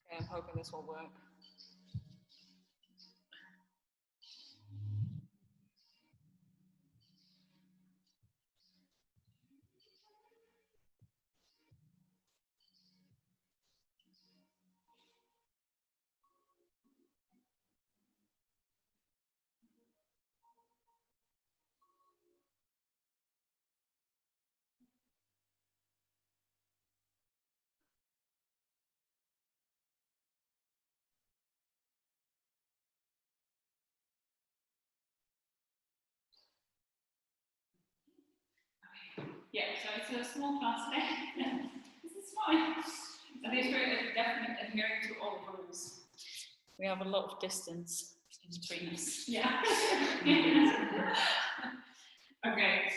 Okay, I'm hoping this will work. Yeah, so it's a small class today. This is fine. I think we're definitely adhering to all the rules. We have a lot of distance in between us. Yeah. Okay.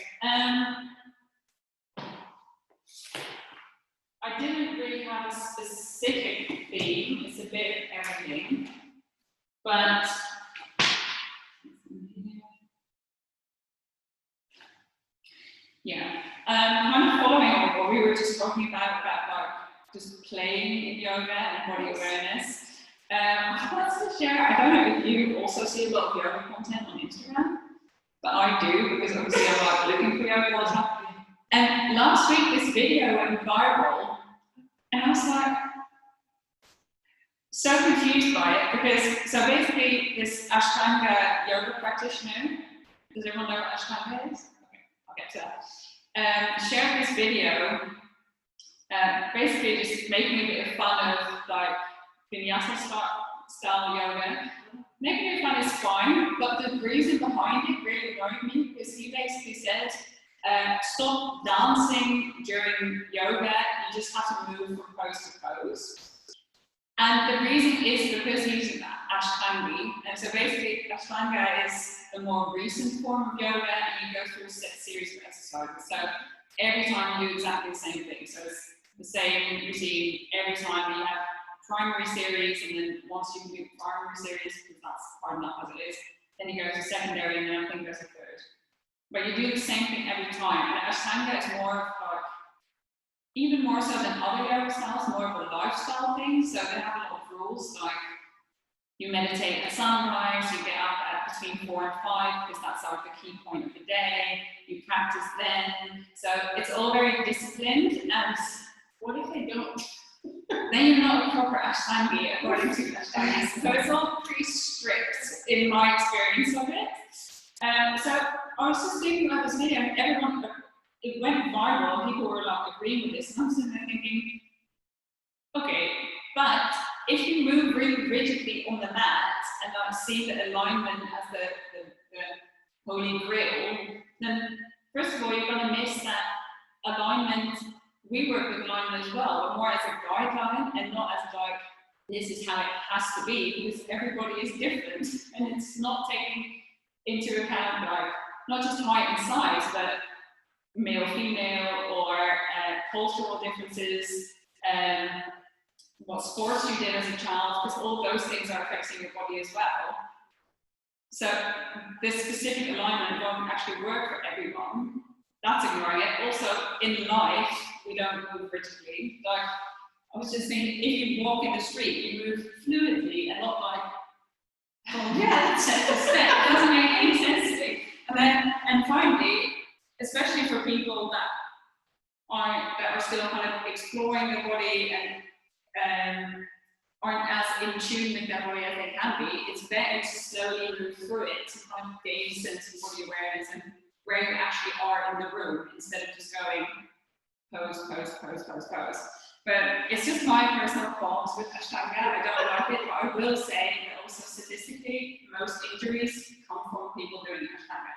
I didn't really have a specific theme. It's a bit of everything, but yeah, kind of following on what we were just talking about like just playing yoga and body awareness. I wanted to share, I don't know if you also see a lot of yoga content on Instagram, but I do, because obviously I'm like looking for yoga all the time. And last week this video went viral, and I was like, so confused by it, because, so basically this Ashtanga yoga practitioner, does everyone know what Ashtanga is? Okay, I'll get to that. Shared this video, basically just making a bit of fun of like vinyasa style yoga. Making it fun is fine, but the reason behind it really annoyed me, because he basically said, stop dancing during yoga, you just have to move from pose to pose. And the reason is because he's an Ashtangi, and so basically Ashtanga is the more recent form of yoga, and you go through a set series of exercises. So every time you do exactly the same thing. So it's the same routine every time. You have primary series, and then once you can do primary series, because that's hard enough as it is, then you go to secondary, and then I think there's a third. But you do the same thing every time. And Ashtanga is more of like, even more so than other yoga styles, more of a lifestyle thing. So they have a lot of rules, like you meditate at sunrise, you get up at between 4 and 5, because that's like the key point of the day. You practice then. So it's all very disciplined. And what if they don't? Then you're not a proper Ashtangi according to Ashtangis. So it's all pretty strict in my experience of it. So I was just thinking about this video, and everyone, it went viral, people were like agreeing with this, and I'm sitting there thinking, okay, but if you move really rigidly on the mat and like see the alignment as the holy grail, then first of all you're going to miss that alignment. We work with alignment as well, but more as a guideline and not as like, this is how it has to be, because everybody is different, and it's not taking into account like, not just height and size, but male, female, or cultural differences, what sports you did as a child, because all those things are affecting your body as well. So this specific alignment won't actually work for everyone. That's ignoring it. Also, in life, we don't move rigidly. Like, I was just thinking, if you walk in the street, you move fluidly and not like, oh yeah, step to step. It doesn't make any sense to me. And finally, especially for people that are still kind of exploring the body and aren't as in tune with their body as they can be, it's better to slowly move through it to kind of gain sense of body awareness and where you actually are in the room, instead of just going pose, pose, pose, pose, pose. But it's just my personal qualms with Ashtanga. I don't like it, but I will say that also statistically, most injuries come from people doing Ashtanga.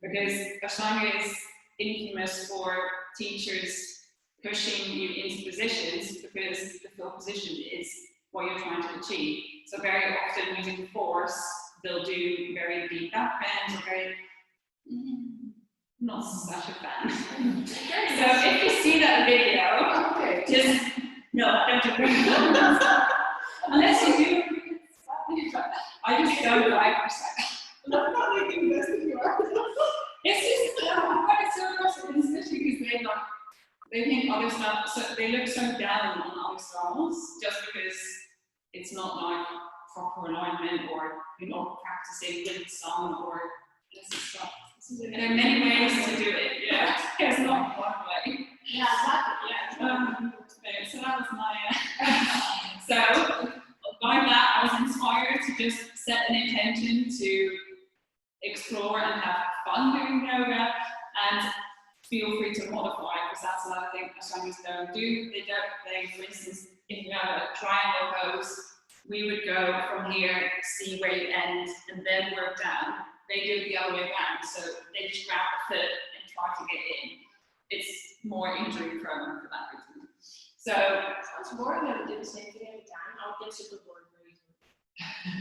Because Ashtanga is infamous for teachers pushing you into positions, because the full position is what you're trying to achieve. So very often using force, they'll do very deep back bends, or very, not such a fan. So if you see that video, okay, just, no, don't do it. Unless you do, I just don't like Ashtanga. I'm not making this with you. It's just, I find it so frustrating, especially because they think other stuff, so they look so down on other styles, just because it's not like proper alignment, or you're not practicing with song, or this is stuff. There are many ways to do it. Yeah, there's not one way. Yeah, exactly. Yeah. So that was my. So by that, I was inspired to just set an intention to explore and have fun doing yoga, and feel free to modify, because that's another thing Ashtangas don't do. They, for instance, if you have a triangle pose, we would go from here, see where you end, and then work down. They do it the other way around, so they just grab the foot and try to get in. It's more injury prone for that reason. So sounds boring that we do the same thing every time. I would get super bored very easily.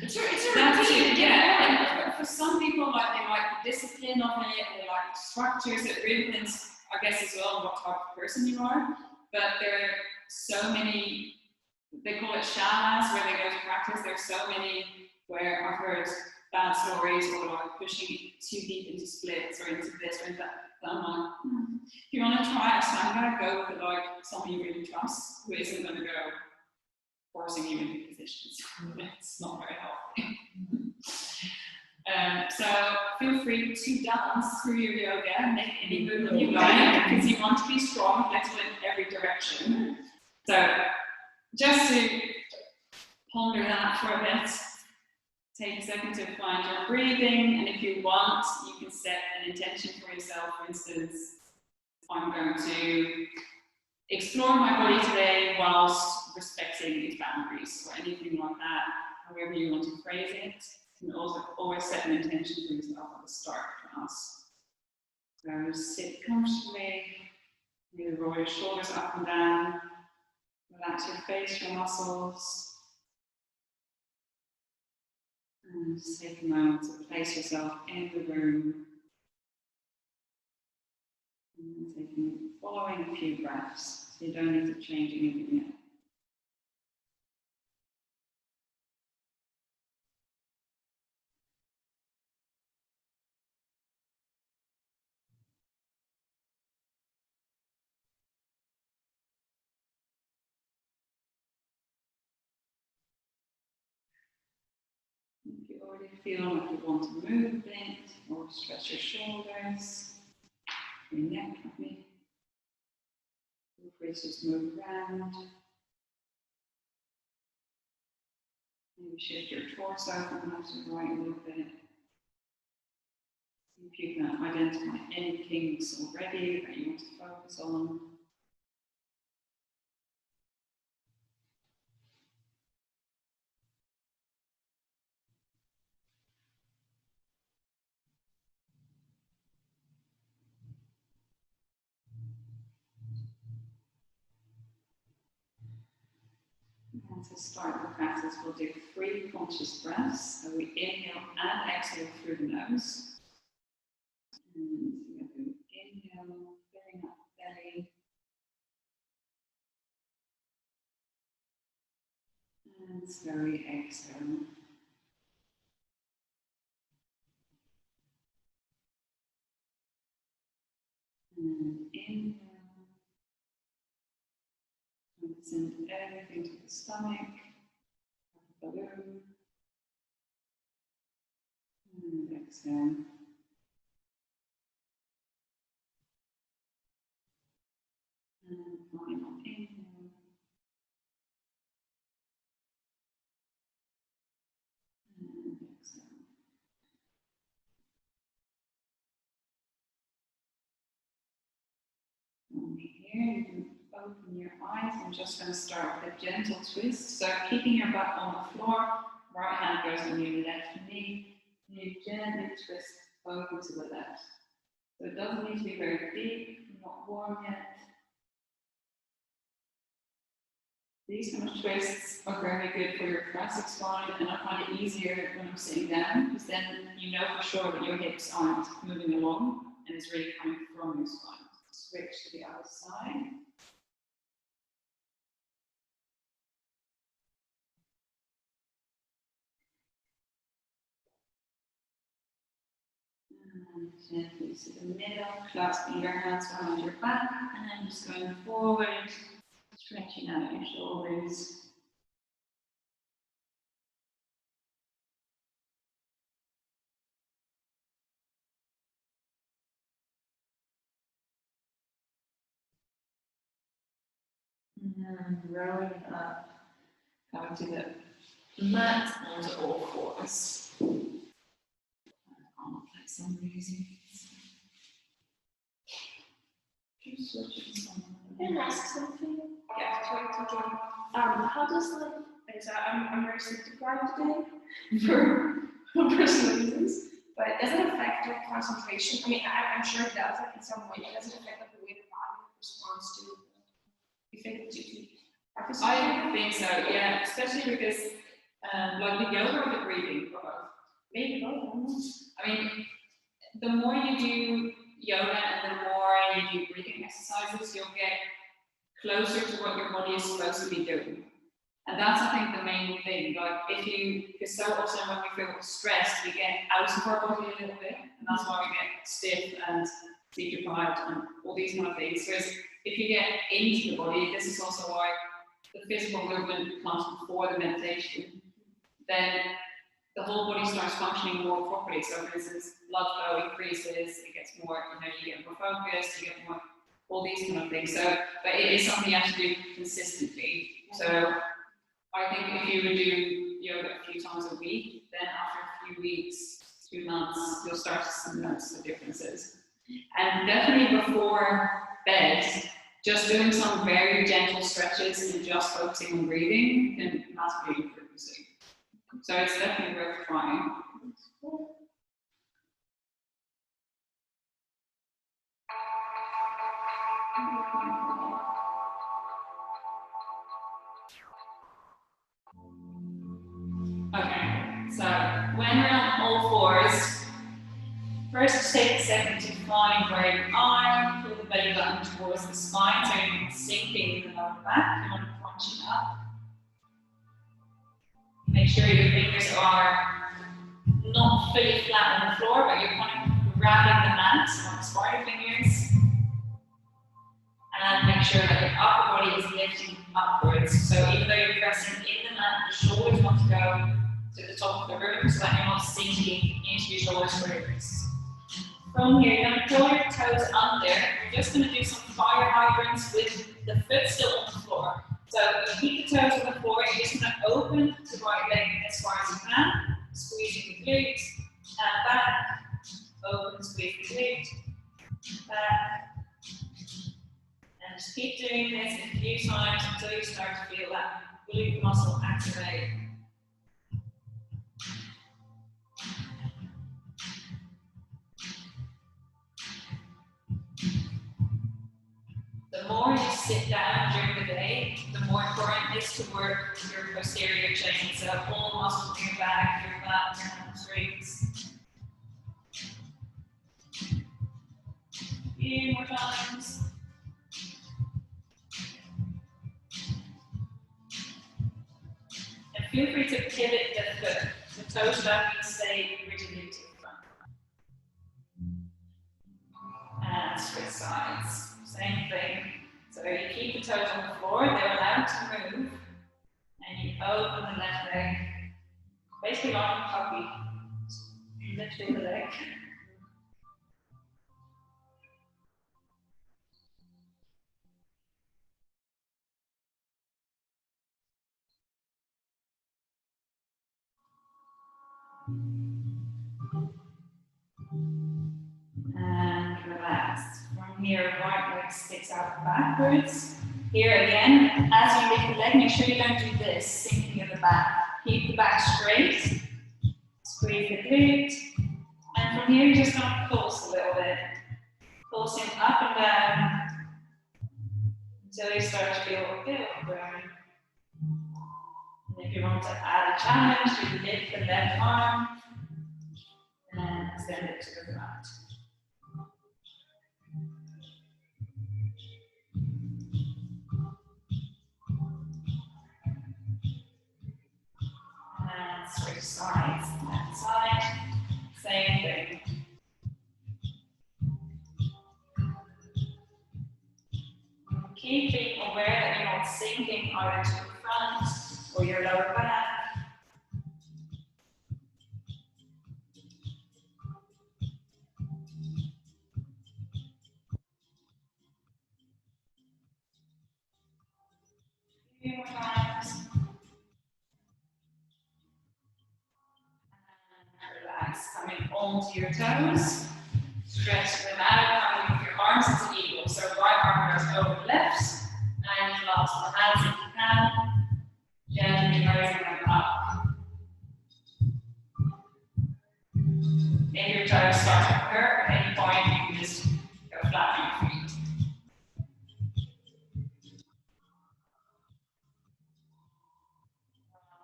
It's a that's routine. it, yeah. And for some people, like, they like the discipline of it, and they like the structures. It really depends, I guess, as well on what type of person you are. But there are so many, they call it shalas, where they go to practice. There's so many where I've heard bad stories, or like pushing too deep into splits or into this or into that. I'm like, if you want to try Ashtanga, go with like someone you really trust, who isn't going to go forcing you into positions. It's not very healthy. So feel free to dance through your yoga, make any movement you like, because you want to be strong, flexible in every direction. So just to ponder that for a bit, take a second to find your breathing, and if you want, you can set an intention for yourself. For instance, I'm going to explore my body today whilst respecting its boundaries, or anything like that, however you want to phrase it. You can also always set an intention for yourself at the start of class. So sit comfortably, maybe roll your shoulders up and down, relax your face, your muscles. And just take a moment to place yourself in the room. And following a few breaths, so you don't need to change anything yet. If you already feel like you want to move a bit, or stretch your shoulders, your neck maybe, feel free to just move around. Maybe shift your torso from left to right a little bit. See if you can identify any kinks already that you want to focus on. And to start the practice, we'll do 3 conscious breaths. So we inhale and exhale through the nose. And we're going to inhale, filling up the belly. And slowly exhale. And inhale. And send everything to the stomach, the balloon. And exhale. And final inhale. And exhale. From here, you can open your eyes. I'm just going to start with a gentle twist. So keeping your butt on the floor, right hand goes on your left knee, and you gently twist over to the left. So it doesn't need to be very deep, not warm yet. These kind of twists are very good for your thoracic spine, and I find it easier when I'm sitting down, because then you know for sure that your hips aren't moving along, and it's really coming from your spine. Switch to the other side. And gently to the middle, clasping your hands behind your back, and just going forward, stretching out your shoulders. And rolling up, going to the mat onto all fours. For some reason. Just switching some. Can I ask something? Yeah. Sorry to jump. How does I'm very sleep deprived today for personal reasons, but does it affect like concentration? I mean, I'm sure it does, like in some way. Does it affect like, the way the body responds to practice? I think so, yeah, especially because like the yoga or the breathing, or both. Maybe both. I mean, the more you do yoga and the more you do breathing exercises, you'll get closer to what your body is supposed to be doing. And that's, I think, the main thing. Like, because so often when we feel stressed, we get out of our body a little bit, and that's why we get stiff and sleep deprived and all these kind of things. Whereas if you get into the body, this is also why the physical movement comes before the meditation, then the whole body starts functioning more properly. So, for instance, blood flow increases, it gets more, you get more focused, you get more, all these kind of things. So, but it is something you have to do consistently. So, I think if you would do yoga a few times a week, then after a few weeks, 2 months, you'll start to notice the differences. And definitely before bed, just doing some very gentle stretches and just focusing on breathing can massively improve the sleep. So it's definitely worth trying. Okay, so when we're on all fours, first take a second to find where you are, pull the belly button towards the spine, so you're sinking in the lower back. You want to crunch it up. Make sure your fingers are not fully flat on the floor, but you're kind of grabbing the mat on the spider fingers. And make sure that your upper body is lifting upwards. So even though you're pressing in the mat, the shoulders want to go to the top of the room so that you're not sinking into your shoulders for your wrists. From here, you're going to pull your toes under. You're just going to do some fire hydrants with the foot still on the floor. So you keep the toes on the floor, you're just going to open the right leg as far as you can, squeezing the glute, and back, open, squeeze the glute, back. And just keep doing this a few times until you start to feel that glute muscle activate. The more you sit down during the day, the more important it is to work your posterior chain. So all muscles in your back, your butt, your hamstrings. A few more times. And feel free to pivot the foot. The toes don't need to stay rigidly to the front. And switch sides. Same thing. So you keep the toes on the floor, they're allowed to move, and you open the left leg, basically like a puppy, lifting the leg. And relax. From here, right leg sticks out backwards. Here again, as you lift the leg, make sure you don't do this, sinking in the back. Keep the back straight, squeeze the glute, and from here, you're just going to pulse a little bit. Pulsing up and down until you start to feel a bit of burn. And if you want to add a challenge, you lift the left arm and extend it to the right. And switch sides, left side, same thing. Keep being aware that you're not sinking either to the front or your lower back. few more times. And relax, coming onto your toes. Stretch them out, coming with your arms into eagle. So right arm goes over the left, and clasp the hands if you can. Gently raising them up. If your toes start to hurt at any point, you can just go flat on your feet.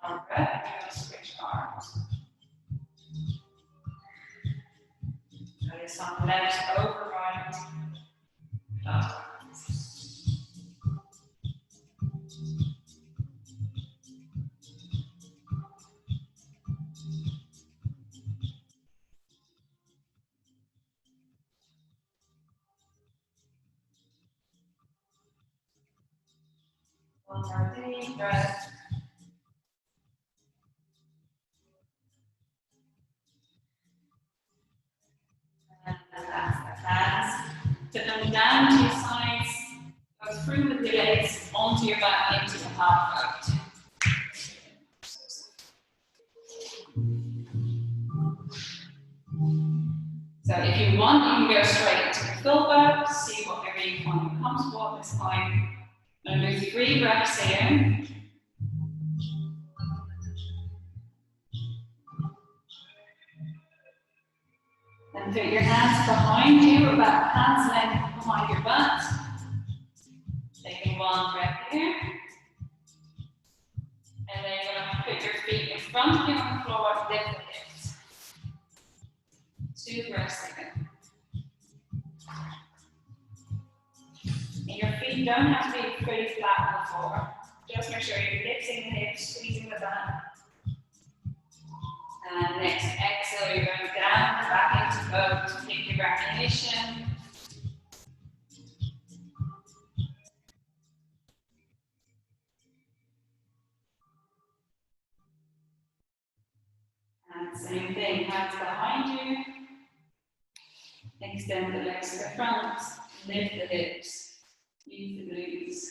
One breath, you're going to switch arms. So this on left over right. Left. One more deep breath. And relax the hands. Put them down to your sides. Go through with your legs onto your back into the half boat. So if you want, you can go straight into the full boat. See whatever you find comfortable at this time. I'm going to do 3 breaths here. Then put your hands behind you, about hands length behind your butt. Taking 1 breath here. And then you're going to put your feet in front of you on the floor, lift the hips. 2 breaths again. And your feet don't have to be pretty flat on the floor. Just make sure you're lifting the hips, squeezing the butt. And next exhale, you're going down, back into boat, take your recognition. And same thing, hands behind you. Extend the legs to the front, lift the hips, use the glutes.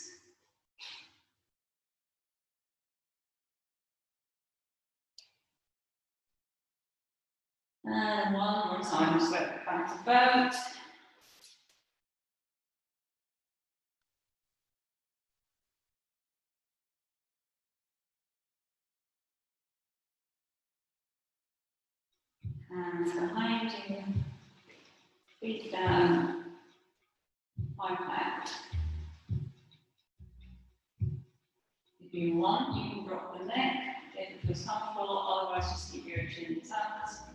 And one more time, just let the back to boat. Hands behind you, feet down, arm out. If you want, you can drop the neck, if it feels comfortable, otherwise just keep your chin tucked.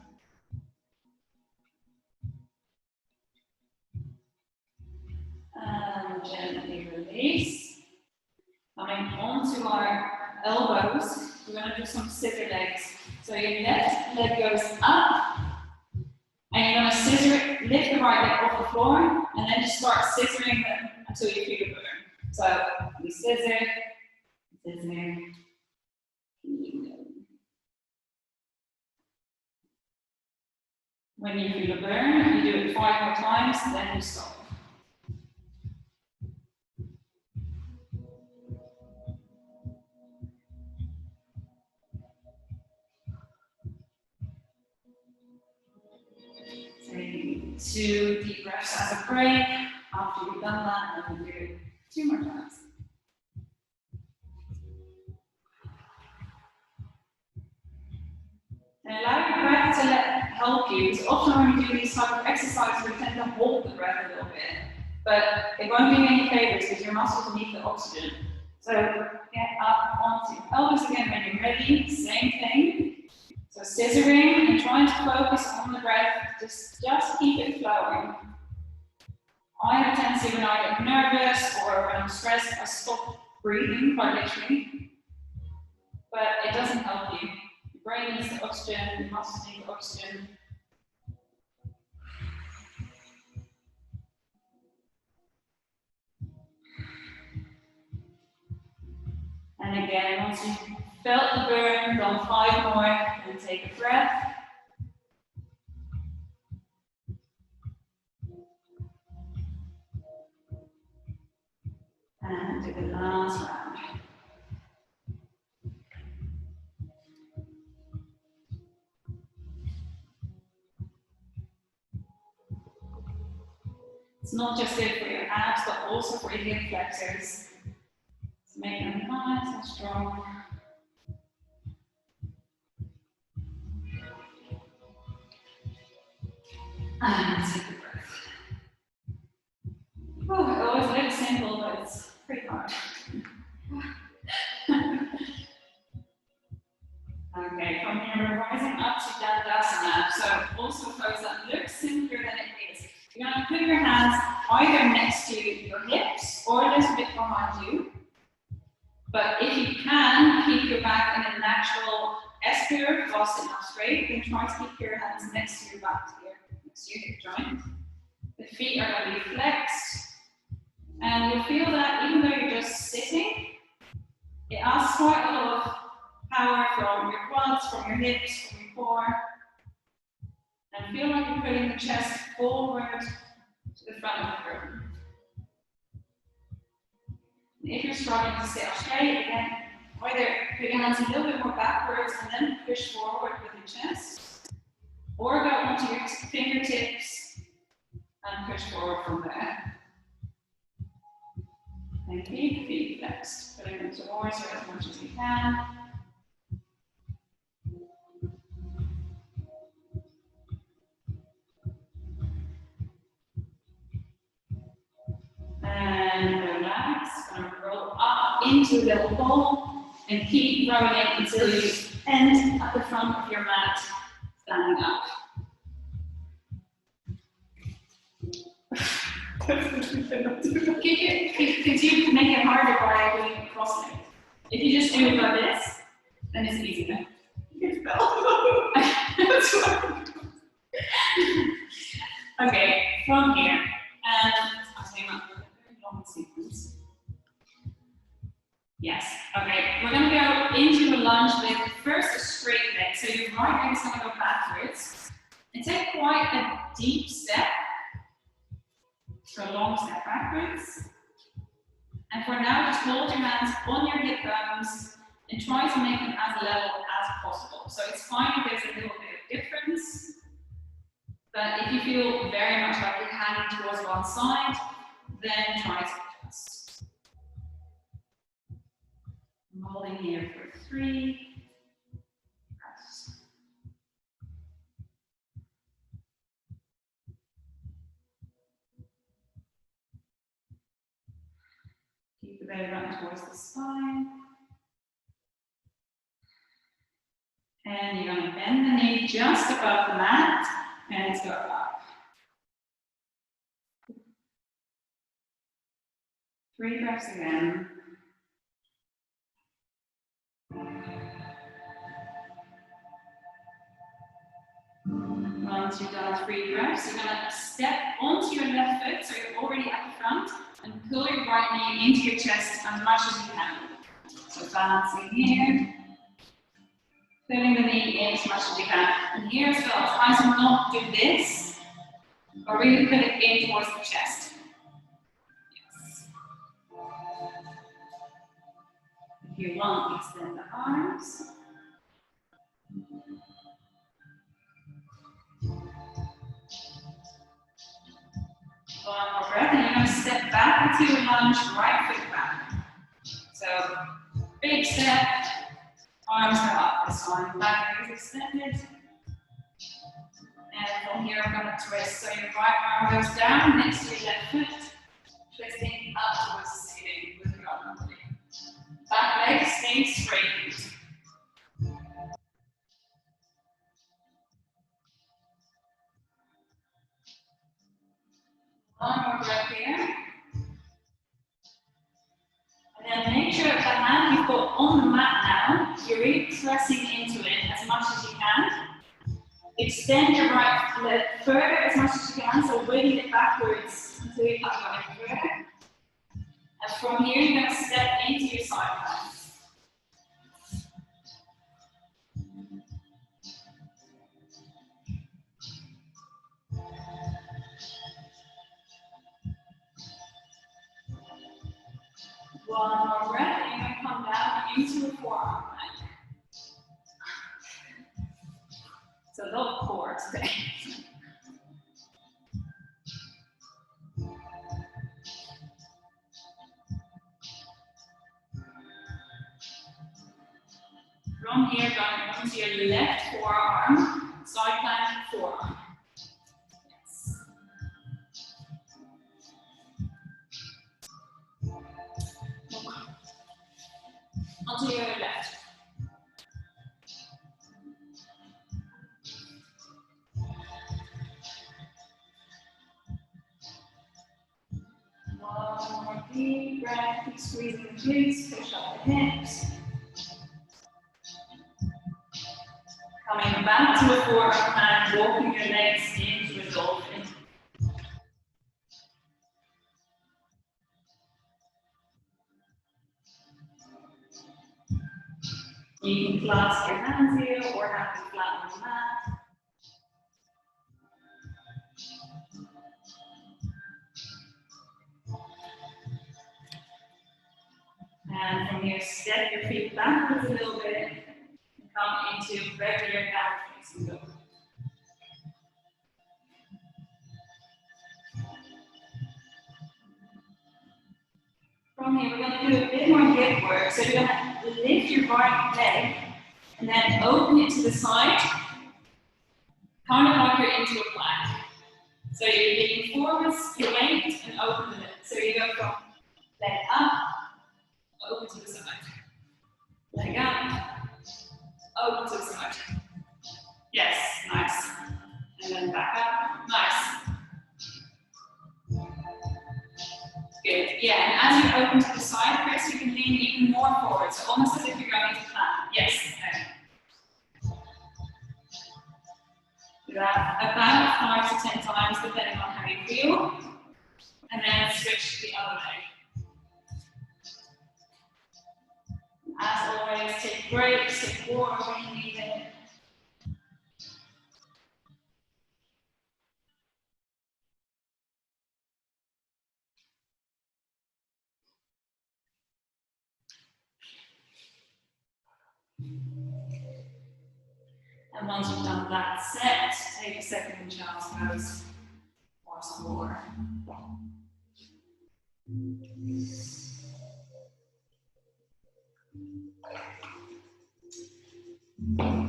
And gently release. Coming onto our elbows, we're going to do some scissor legs. So your left leg goes up, and you're going to scissor it, lift the right leg off the floor, and then just start scissoring them until you feel it burn. So we scissor, scissor, when you feel a burn, you do it 5 more times, then you stop. Taking 2 deep breaths as a break. After you've done that, and we'll do it 2 more times. And allow your breath to help you, because often when we do these type of exercises, we tend to hold the breath a little bit. But it won't do you any favors because your muscles need the oxygen. So get up onto your elbows again when you're ready. Same thing. So scissoring and trying to focus on the breath. Just keep it flowing. I have a tendency when I get nervous or when I'm stressed, I stop breathing quite literally. But it doesn't help you. Your brain needs the oxygen, your muscles need the oxygen. And again, once you've felt the burn, done 5 more, and take a breath. And do the last round. not just good for your abs, but also for your hip flexors. So make them nice and strong. And take a breath. Oh, it always looks simple, but it's pretty hard. Okay, from here we're rising up to Dandasana. So also a pose that looks simpler than it is. You're going to put your hands either next to your hips or a little bit behind you. But if you can, keep your back in a natural S curve while sitting up straight, then try to keep your hands next to your back here, next to your hip joint. The feet are going to be flexed. And you'll feel that even though you're just sitting, it asks quite a lot of power from your quads, from your hips, from your core. And feel like you're putting the chest forward to the front of the room. If you're struggling to sit up straight, again, either put your hands a little bit more backwards and then push forward with your chest, or go onto your fingertips and push forward from there. And keep the feet flexed, putting them towards you as much as you can. And relax, and roll up into a little ball, and keep rowing it until you end at the front of your mat, standing up. Continue to make it harder by doing crossing it. If you just do it like this, then it's easier. Okay, from here, and I'll say my very long sequence. Yes, okay, we're going to go into a lunge with first a straight leg. So your right leg is going to go backwards and take quite a deep step. So a long step backwards. And for now, just hold your hands on your hip bones and try to make them as level as possible. So it's fine if there's a little bit of difference. But if you feel very much like you're hanging towards one side, then try to adjust. I'm holding here for 3. Breaths. Keep the belly button towards the spine. And you're going to bend the knee just above the mat and go up. 3 breaths again. Once you've done 3 breaths, you're going to step onto your left foot, so you're already at the front, and pull your right knee into your chest as much as you can. So balancing here, pulling the knee in as much as you can. And here as well, try to not do this, but really put it in towards the chest. Yes. If you want, extend the arms. One more breath, and you're going to step back into a lunge, right foot back. So, big step, arms are up this time, back leg is extended. And from here, I'm going to twist. So your right arm goes down next to your left foot, twisting up towards the ceiling with your other leg. Back leg stays straight. One more breath here. And then make sure that the hand you've got on the mat now, you're really pressing into it as much as you can. Extend your right leg further as much as you can, so wiggle it backwards until you can't go any further. And from here, you're going to step into your side plank. One more breath, and you're going to come down into a forearm plank. So a lot of core today. From here, going to your left forearm, side plank, forearm. Yes. Onto your left. One more deep breath, keep squeezing the glutes, push up the hips. Coming back to a forearm plank, walking your legs into a dolphin. You can clasp your hands here or have them flat on the mat. And from here, step your feet backwards a little bit and come into regular downward facing dog. From here, we're going to do a bit more hip work. So you're going to lift your right leg and then open it to the side, kind of like you're into a plank. So you're leaning forwards, your weight, and open the leg. So you go from leg up, open to the side. Leg up, open to the side. Yes, nice. And then back up, nice. Good. Yeah, and as you open to the side, Chris, you can lean even more forward, so almost as if you're going into plank. Yes. Okay. Do that about 5 to 10 times, depending on how you feel, and then switch the other leg. As always, take breaks, take water when you need it. And once you've done that set, take a second child's pose or some more.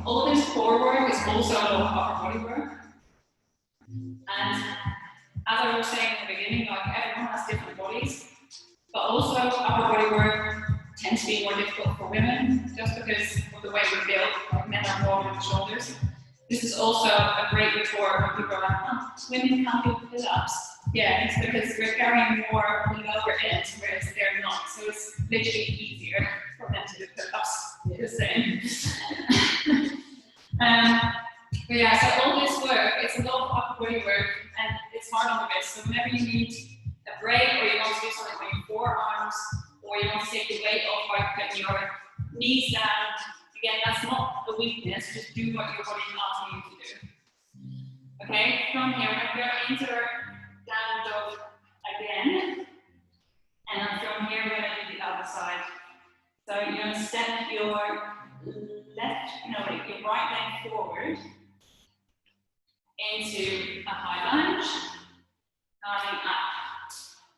All this core work is also a lot of upper body work. And as I was saying in the beginning, like everyone has different bodies, but also upper body work tends to be more difficult for women just because of the way we're built, like men are broader in the shoulders. This is also a great retort when people are like, oh, women can't do push-ups. Yeah, it's because we're carrying more on the lower end, whereas they're not. So it's literally easier for them to do push-ups. The same. But yeah, so all this work, it's a lot of upper body work, and it's hard on the wrist. So whenever you need a break, or you want to do something with your forearms, or you want to take the weight off by putting your knees down, again, that's not a weakness, just do what your body is asking you to do. Okay, from here, we're going to go into down dog again, and then from here, we're going to do the other side. So you're going to step your your right leg forward into a high lunge, coming up.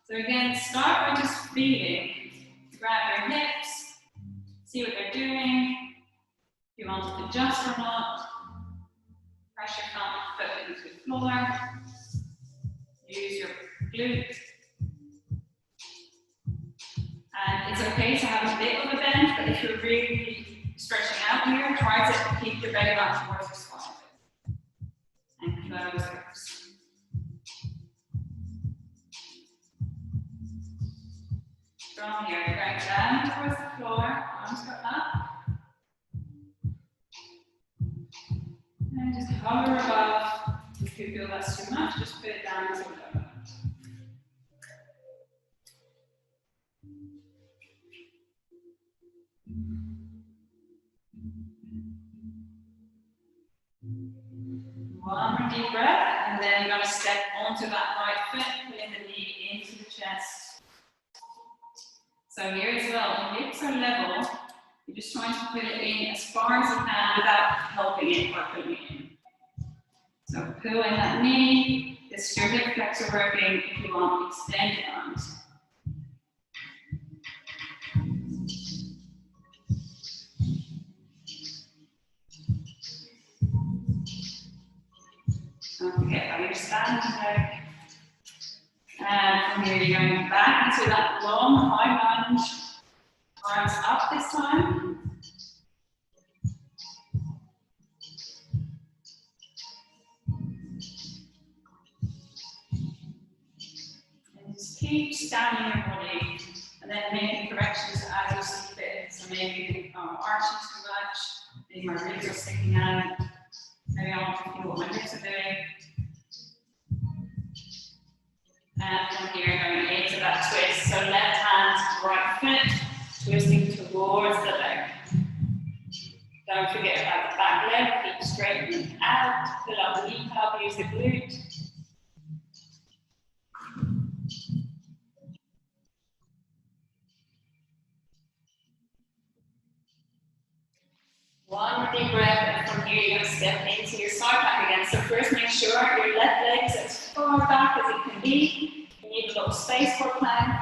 So again, start by just feeling. Grab your hips, see what they're doing. If you want to adjust or not. Press your foot into the floor. Use your glute. And it's okay to have a bit of a bend, but if you're really stretching out here, try to keep your belly button towards your spine. And close your hips. From here, you're going down towards the floor, arms go up. And just hover above. If you feel that's too much, just put it down to the lower. One more deep breath, and then you're going to step onto that right foot, putting the knee into the chest. So here as well, the hips are level. You're just trying to put it in as far as you can without helping it or putting it in. So pull in that knee. This is your hip flexor working. If you want, extend your arms. get by your standing leg. And from here, you're going back into that long high lunge. Arms up this time. And just keep standing your body, and then making corrections as you see fit. So maybe arching too much, maybe my ribs are sticking out, maybe I want to feel what my hips are doing. And from here, going into that twist. So left hand, right foot, twisting towards the leg. Don't forget about the back leg, keep straightening out, pull up the knee cup, use the glute. One more deep breath, and from here you're going to step into your side plank again. So first make sure your left leg is as far back as it can be. You need a little space for plank.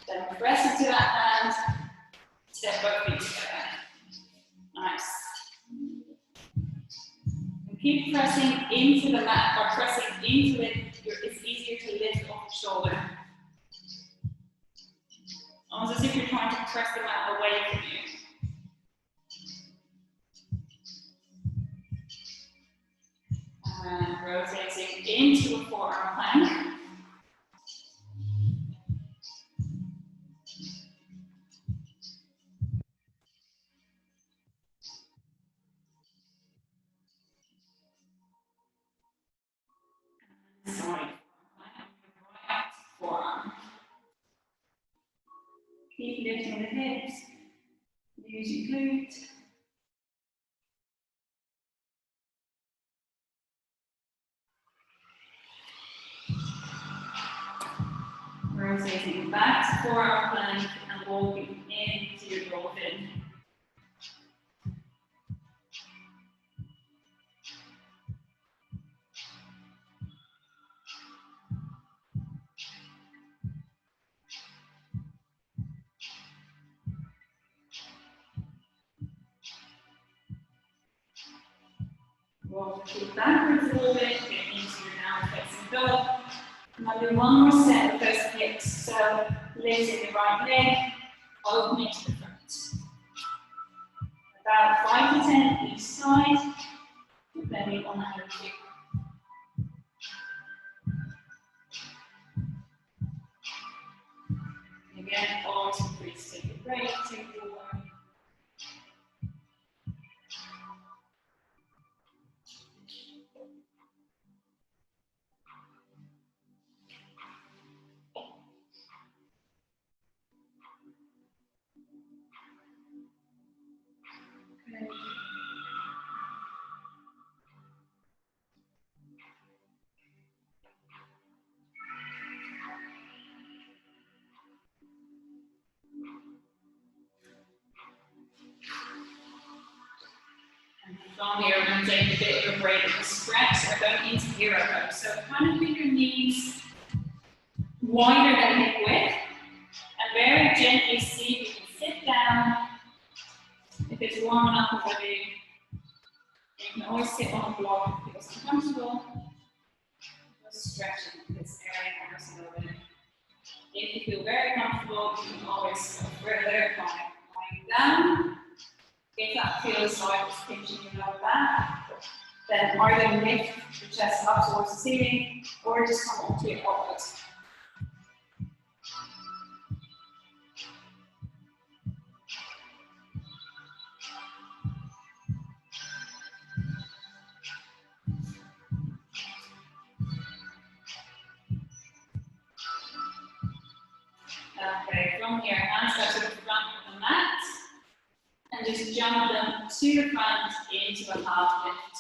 Then press into that hand, step both feet together. Nice. And keep pressing into the mat, or pressing into it. It's easier to lift off the shoulder. Almost as if you're trying to press the mat away from you. And rotating into a forearm plank. Side right forearm. Keep lifting the hips. Use your glute. Rotating back to forearm plank and walking into your dolphin. Walk the feet backwards a little bit, get into your down facing dog. Now do one more set of those hips. So lifting the right leg, open it to the front. About 5 to 10 each side, depending on how you feel. Again, always free to take a break, take a walk. Okay. From here, we're going to take a bit of a break and stretch. We're going into hero pose. So kind of keep your knees wider than hip width, and very gently see if you can sit down. If it's warm enough already, you can always sit on a block if it's uncomfortable. Just stretching this area ever so little bit. If you feel very comfortable, you can always go further by lying down. If that feels like it's pinching your lower back, then either lift your chest up towards the ceiling or just come onto your elbows. Okay, from here, hands go to the front of the mat. And just jump them to the front into a half lift.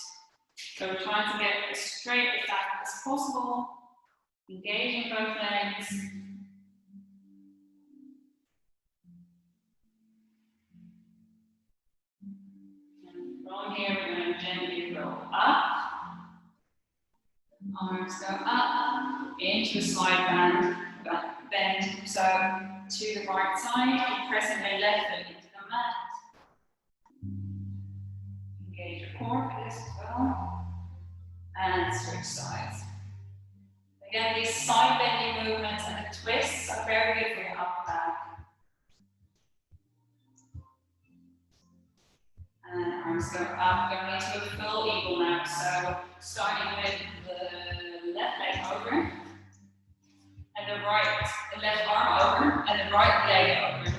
So we're trying to get as straight as back as possible, engaging both legs. And from here, we're going to gently go up. Arms go up into a side bend. So to the right side, keep pressing the left foot into the mat. Engage your core for this as well. And switch sides. Again, these side bending movements and the twists are very good for your upper back. And arms go up, going into a full eagle now. So starting with the left leg over, and the left arm over, and the right leg over.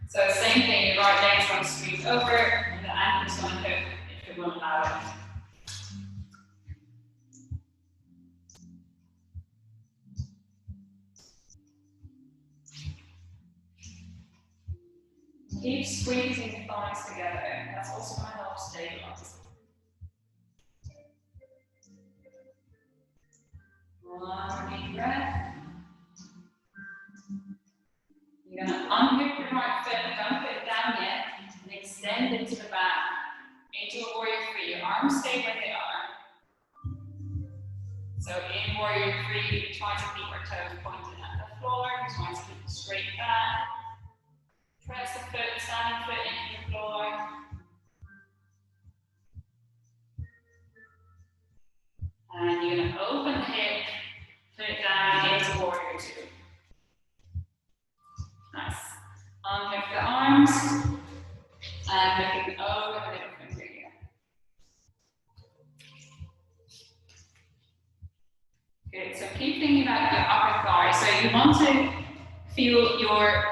So same thing, your right leg is going to squeeze over, and the ankle is going to hook if it will allow it. Keep squeezing the thighs together. That's also going to help stabilize. One deep breath. You're going to unhook your right foot, don't put it down yet, and extend it to the back into a warrior three. Your arms stay where they are. So in warrior three, try to keep our toes pointed at the floor, try to keep it straight back. Press the foot, standing foot into the floor. And you're going to open the hip, put it down into warrior two. Nice. Unhook the arms, and looking over the middle finger here. Good, so keep thinking about your upper thigh. So you want to feel your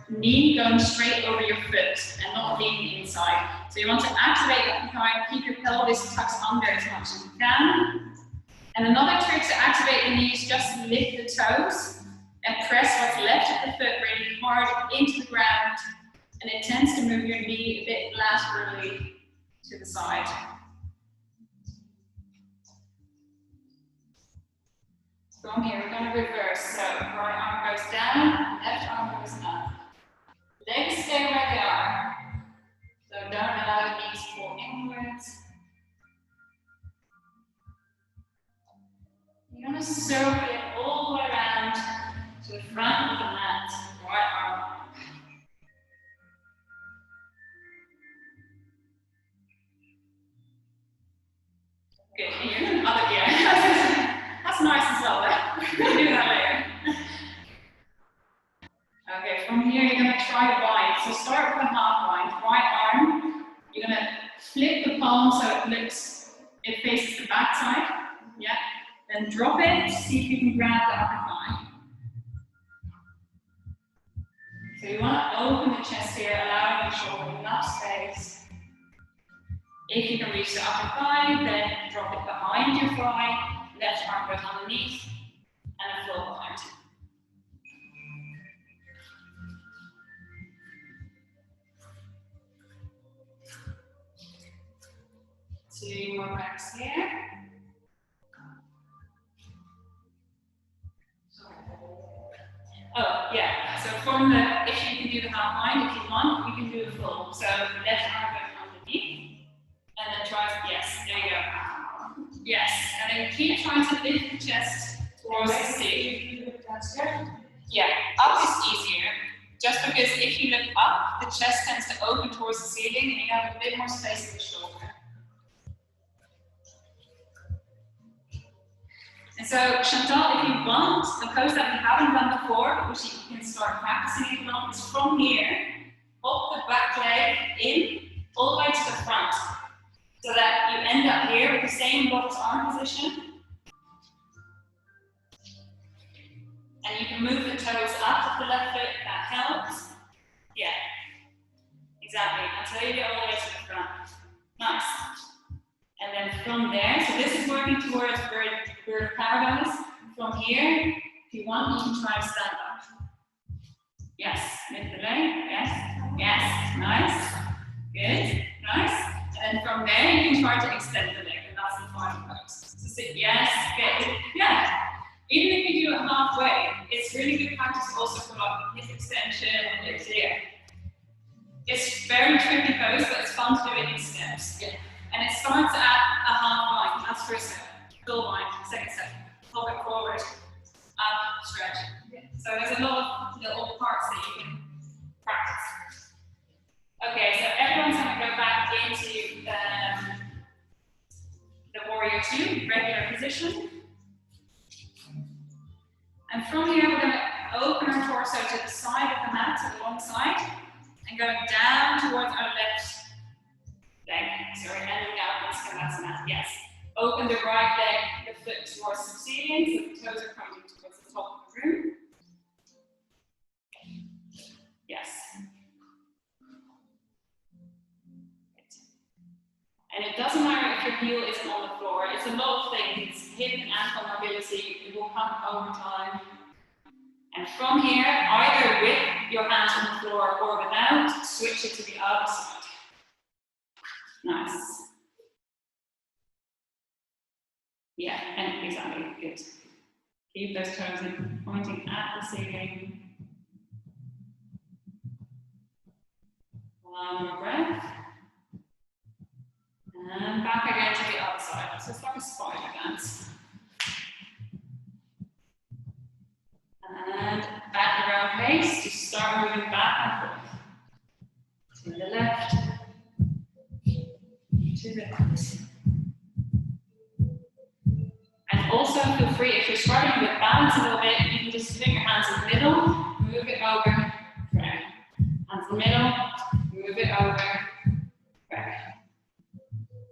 knee going straight over your foot and not leaning inside. So you want to activate that thigh, keep your pelvis tucked under as much as you can. And another trick to activate the knees, just lift the toes and press what's left of the foot really hard into the ground, and it tends to move your knee a bit laterally to the side. From here, we're going to reverse. So right arm goes down, left arm goes up. Legs stay where they are. So don't allow the knees to fall inwards. You're going to circle it all the way around to the front of the mat, right arm up. Good, and you're going to other ear. That's nice as well, we'll do that later. Okay, from here you're going to try to bind. So start with a half bind, right arm. You're going to flip the palm so it faces the back side. Yeah. Then drop it, see if you can grab the upper thigh. So you want to open the chest here, allowing your shoulder enough space. If you can reach the upper thigh, then drop it behind your thigh, left arm goes underneath, and a full bind. Two more breaths here. Oh, yeah, so from if you can do the half bind, if you want, you can do the full. So left arm goes underneath, and then try, yes, there you go. Yes, and then keep trying to lift the chest towards the ceiling. Yeah, up is easier, just because if you look up, the chest tends to open towards the ceiling, and you have a bit more space in the shoulder. And so, Chantal, if you want, a pose that we haven't done before, which you can start practicing if you want, is from here, up the back leg in, all the way to the front, so that you end up here with the same box arm position. And you can move the toes up to the left foot, that helps. Yeah, exactly, until you get all the way to the front. Nice. And then from there, so this is working towards bird paradise. From here, if you want, you can try to stand up. Yes, lift the leg, yes, yes, nice, good, nice. And then from there, you can try to extend the leg, and that's the final pose. So sit, yes, good, yeah. Even if you do it halfway, it's really good practice also for like hip extension and hips here. It's very tricky pose, but it's fun to do it in steps. Yeah. And it starts at a half bind, that's first step. Full bind, second step. Pull it forward, up, stretch. Yeah. So there's a lot of little parts that you can practice. Okay, so everyone's going to go back into the warrior two, regular position. position. And from here, we're going to open our torso to the side of the mat, to the long side, and go down towards our left leg. So we're ending out in Savasana. Yes. Open the right leg, the foot towards the ceiling, so the toes are pointing towards the top of the room. Yes. And it doesn't matter if your heel isn't on the floor. It's a lot of things. Hip and ankle mobility, it will come over time. And from here, either with your hands on the floor or without, switch it to the other side. Nice. Yeah, and exactly, good. Keep those toes in, pointing at the ceiling. One more breath. And back again to the other side. So it's like a spider dance. And at your own pace, just start moving back and forth. To the left, to the right. And also feel free, if you're struggling with balance a little bit, you can just put your hands in the middle, move it over, right. Hands in the middle, move it over, right.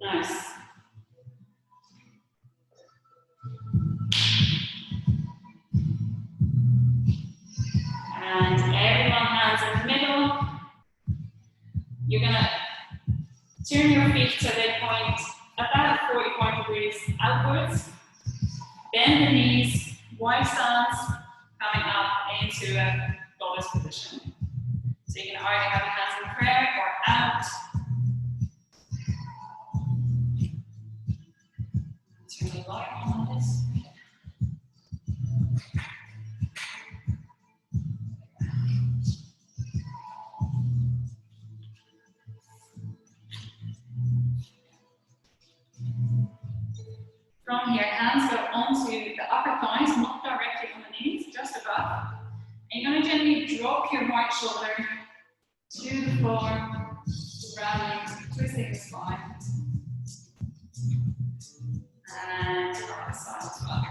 Nice. And everyone, hands in the middle. You're going to turn your feet so they point about 45 degrees outwards. Bend the knees, wide stance, coming up into a lotus position. So you can either have your hands in prayer or out. Turn the light on this. From here, hands go onto the upper thighs, not directly on the knees, just above. And you're going to gently drop your right shoulder to the floor, rounding, twisting the spine. And to the other side as well.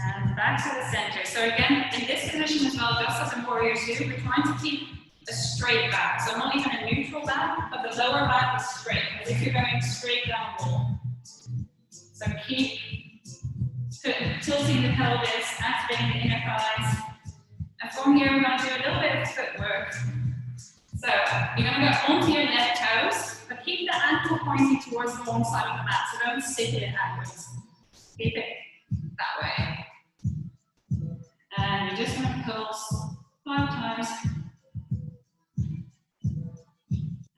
And back to the center. So again, in this position as well, just as in Warrior 2, we're trying to keep a straight back. So not even a neutral back, but the lower back is straight, as if you're going straight down the wall. So keep tilting the pelvis, activating the inner thighs. And from here, we're going to do a little bit of footwork. So you're going to go onto your left toes, but keep the ankle pointing towards the long side of the mat. So don't stick it backwards. Keep it that way. And you're just going to pulse 5 times.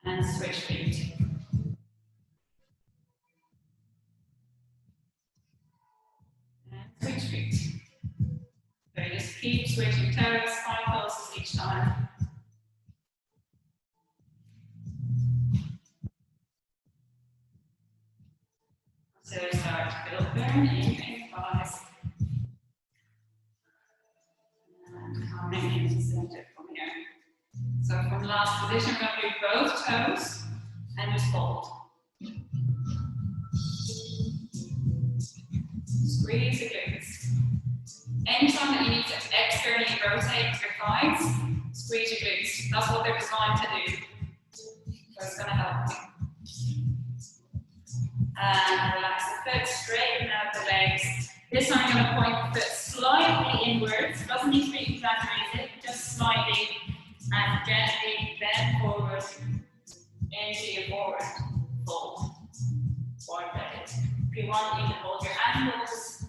And switch feet. And switch feet. So you just keep switching toes, 5 pulses each time. So start to feel burn in your thighs. And coming into center from here. So from last position, we're going to do both toes and just hold. Squeeze the glutes. Anytime that you need to externally rotate your thighs, squeeze your glutes. That's what they're designed to do. So it's going to help you. And relax the foot, straighten out the legs. This time I'm going to point the foot slightly inwards. It doesn't need to be exaggerated, just slightly. And gently bend forward into your forward fold. Forward legged. If you want, you can hold your ankles.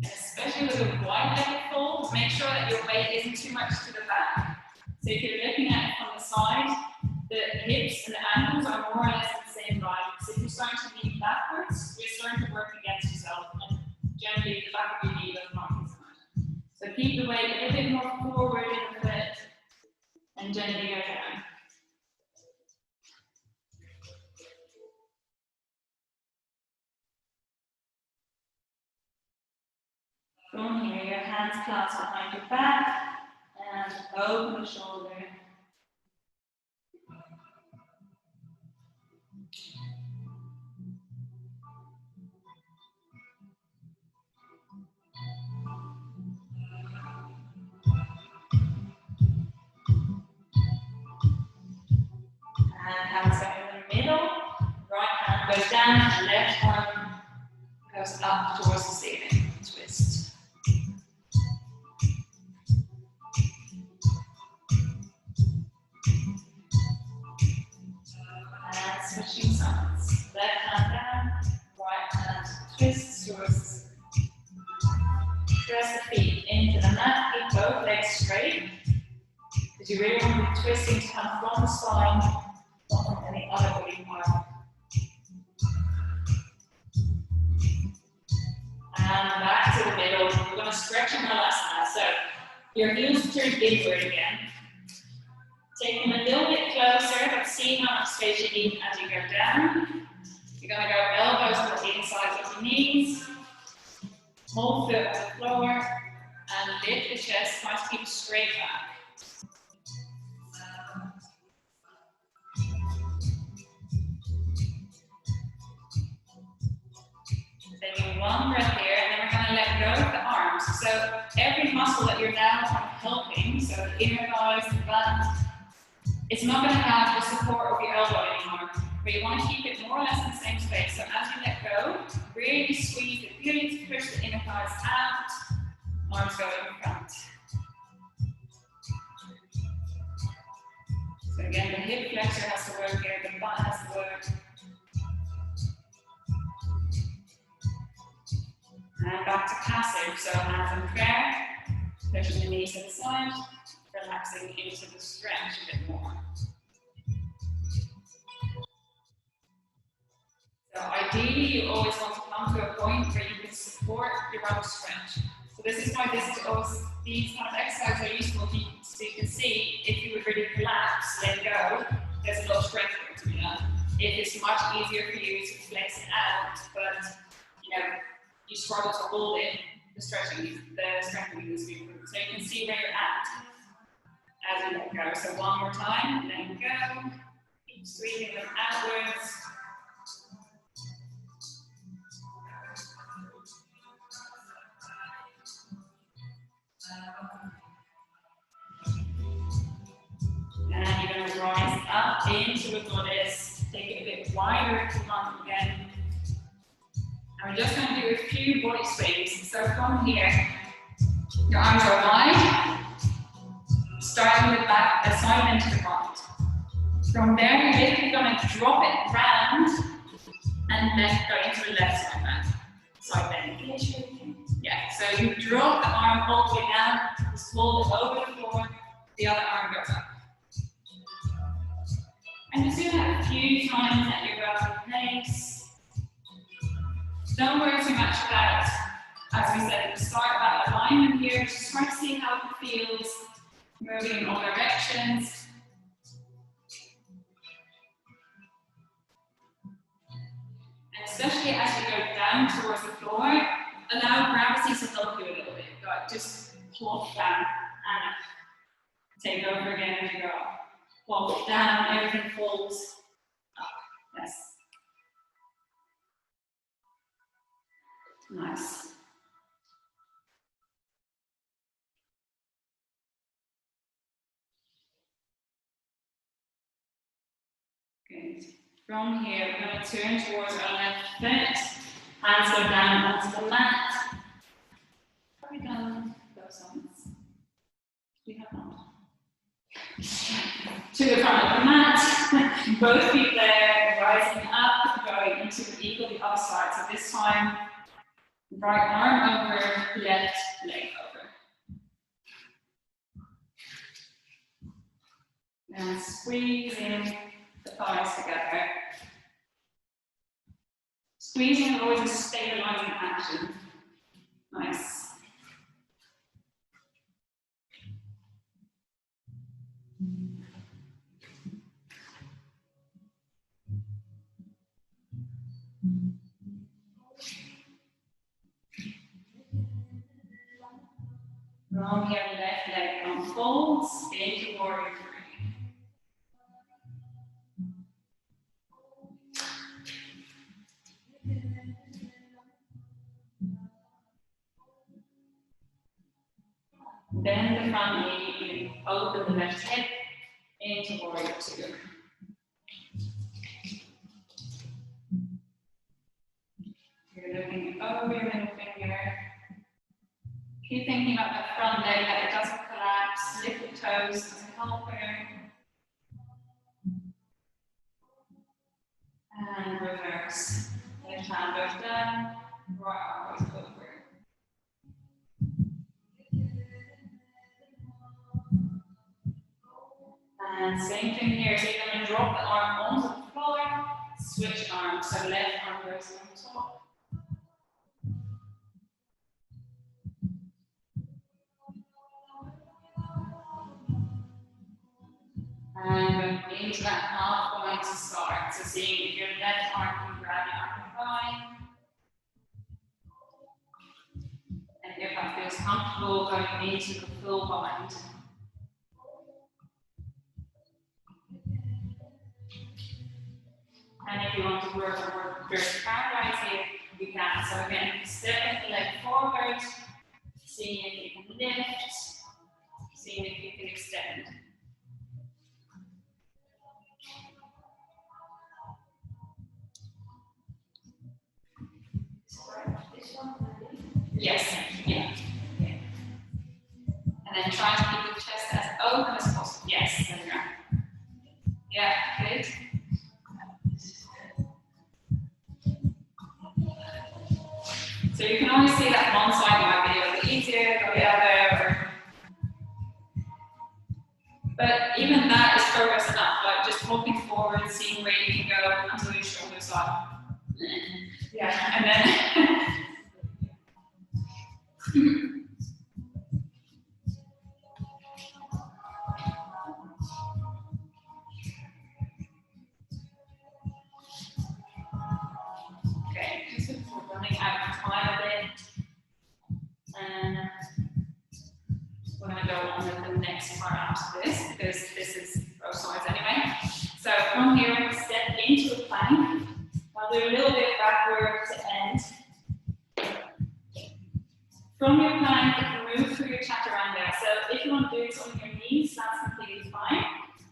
Especially with a wide legged fold, make sure that your weight isn't too much to the back. So if you're looking at it from the side, the hips and the ankles are more or less the same line. So if you're starting to lean backwards, you're starting to work against yourself. And generally, the back of your knee doesn't mark as much. So keep the weight a little bit more forward in the foot and gently go down. From here, your hands clasped behind your back and open the shoulder. And hands down in the middle. Right hand goes down, and left arm goes up towards the ceiling. Twist. And switching sides. Left hand down, right hand twist towards. Press the feet into the mat, keep both legs straight. Because you really want to be twisting to come from the spine, not from any other body part. And back to the middle. We're going to stretch your malasana. So your heels turn inward again. Take them a little bit closer, but see how much space you need as you go down. You're going to go elbows to the inside of your knees. Whole foot on the floor. And lift the chest. Try to keep straight back. Taking one breath here, and then we're going to let go of the arms. So every muscle that you're now helping, so the inner thighs, the butt, it's not going to have the support of your elbow anymore. But you want to keep it more or less in the same space. So as you let go, really squeeze the glutes, push the inner thighs out, arms go in front. So again, the hip flexor has to work here, the butt has to work. And back to passive, so hands in prayer, pushing the knees to the side, relaxing into the stretch a bit more. So ideally, you always want to come to a point where you can support your own stretch. So this is why these kind of exercises are useful so you can see if you would really collapse, let go, there's a lot of strength there to be done. If it's much easier for you to flex it out, but you struggle to hold it, the strengthening needs to be improved. So you can see where you're at as you let go. So one more time, let go. Keep squeezing them outwards. And you're going to rise up into a goddess. Take it a bit wider if you want again. And we're just going to do a few body swings. So from here, your arms are wide, starting with back, the side and to the front. From there, you're literally going to drop it round and then go into a left side bend. Side bend. Yeah, so you drop the arm all the way down, just hold it over the floor, the other arm goes up. And just do that a few times at your relative pace. Don't worry too much about, as we said at the start, about alignment here. Just try to see how it feels moving in all directions. And especially as you go down towards the floor, allow gravity to help you a little bit. Like just plop down and take over again as you go up. Plop down, everything falls up. Yes. Nice. Good. From here, we're going to turn towards our left foot. Hands go down onto the mat. Have we done those ones? We have not. To the front of the mat. Both feet there, rising up, going into the eagle, the other side. So this time, right arm over, left leg over. And squeezing the thighs together. Squeezing is always a stabilizing action. Nice. From here, left leg unfolds into warrior three. Bend the front knee, open the left hip into warrior two. You're looking over your middle finger. Keep thinking about that front leg, that it doesn't collapse. Lift the toes as a helper. And reverse. Left hand goes down, right arm goes over. And same thing here, so you're going to drop the arm onto the floor, switch arms, so left arm goes on top. And go into that half point to start, so seeing if your left arm can grab your upper thigh. And if that feels comfortable, going into the full bind. And if you want to work parallel here, you can. So again, stepping the leg forward, seeing if you can lift, seeing if you can extend. Yes, yeah. And then try to keep the chest as open as possible. Yes, there we go. Yeah, good. So you can always see that one side might be a little easier than the other. But even that is progress enough, like just walking forward, seeing where you can go until your shoulders are. Yeah, and then okay, just we're running out of time a bit. And we're going to go on with the next part after this, because this is both sides anyway. So from here, step into a plank. I'll do a little bit backward to end. From your plank, you can move through your chaturanga. So if you want to do this on your knees, that's completely fine.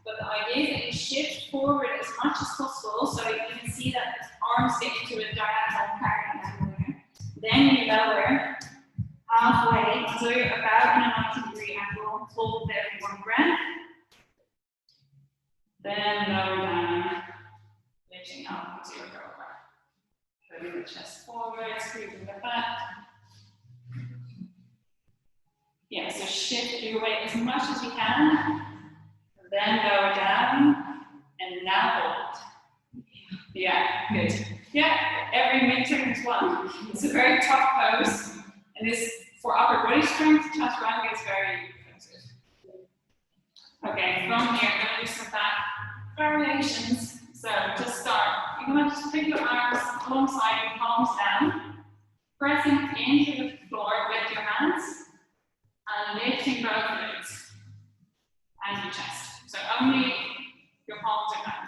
But the idea is that you shift forward as much as possible, so you can see that the arms get into a diagonal parallel angle here. Then you lower halfway until you're about in a 90-degree angle. Hold there for one breath. Then lower down, lifting up until you go back. Putting the chest forward, squeezing the back. Yeah, so shift your weight as much as you can. Then lower down, and now hold. Yeah, good. Yeah, every mid-turn is one. It's a very tough pose, and this for upper body strength, chaturanga is very effective. Okay, from here, I'm going to do some back variations. So to start, you're going to just put your arms alongside your palms down, pressing into the floor with your hands, and lifting both legs and your chest. So only your palms are down.